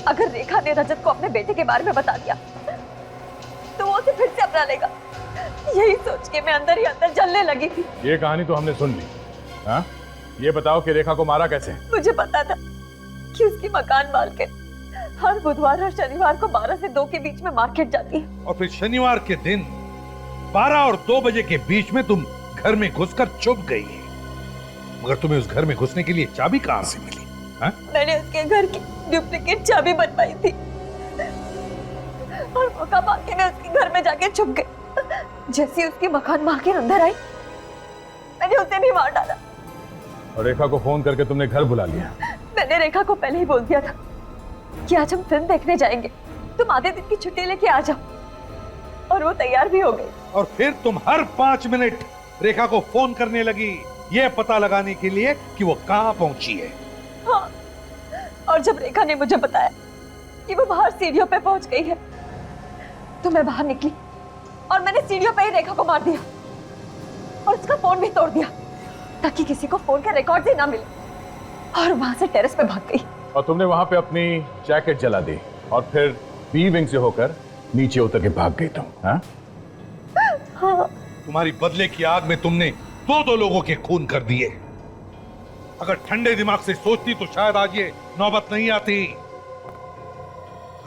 अगर रेखा ने रजत को अपने बेटे के बारे में बता दिया तो वो उसे फिर से अपना लेगा। यही सोच के मैं अंदर ही अंदर जलने लगी थी। ये कहानी तो हमने सुन ली। हाँ, ये बताओ कि रेखा को मारा कैसे? मुझे पता था कि उसकी मकान मालकिन हर बुधवार और शनिवार को 12 से 2 के बीच में मार्केट जाती है। और फिर शनिवार के दिन 12 और 2 बजे के बीच में तुम घर में घुसकर छुप गई है। मगर तुम्हें उस घर में घुसने के लिए चाबी कहां से मिली? हाँ? मैंने उसके घर की डुप्लीकेट चाबी बनवाई थी और मौका पाके मैं उसके घर में जाके छुप गई। जैसे उसकी मकान मालकिन अंदर आई मैंने उसे भी मार डाला। और रेखा को फोन करके तुमने घर बुला लिया? मैंने रेखा को पहले ही बोल दिया था कि आज हम फिल्म देखने जाएंगे, तुम आधे दिन की छुट्टी लेके आ जाओ। और वो तैयार भी हो गई। और फिर तुम हर 5 मिनट रेखा को फोन करने लगी, यह पता लगाने के लिए कि वो कहां पहुंची है। हाँ, और जब रेखा ने मुझे बताया कि वो बाहर सीढ़ियों पे पहुंच गई है तो मैं बाहर निकली और मैंने सीढ़ियों पे ही रेखा को मार दिया और उसका फोन भी तोड़ दिया ताकि किसी को फोन के रिकॉर्ड ही ना मिले, और वहां से टेरेस पे भाग गई। और तुमने वहां पे अपनी जैकेट जला दी और फिर बी विंग से होकर नीचे उतर के भाग गई तुम? हाँ? हाँ। तुम्हारी बदले की आग में तुमने 2 लोगों के खून कर दिए। अगर ठंडे दिमाग से सोचती तो शायद आज ये नौबत नहीं आती।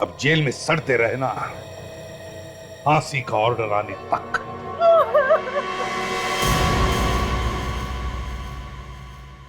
अब जेल में सड़ते रहना, फांसी का ऑर्डर आने तक।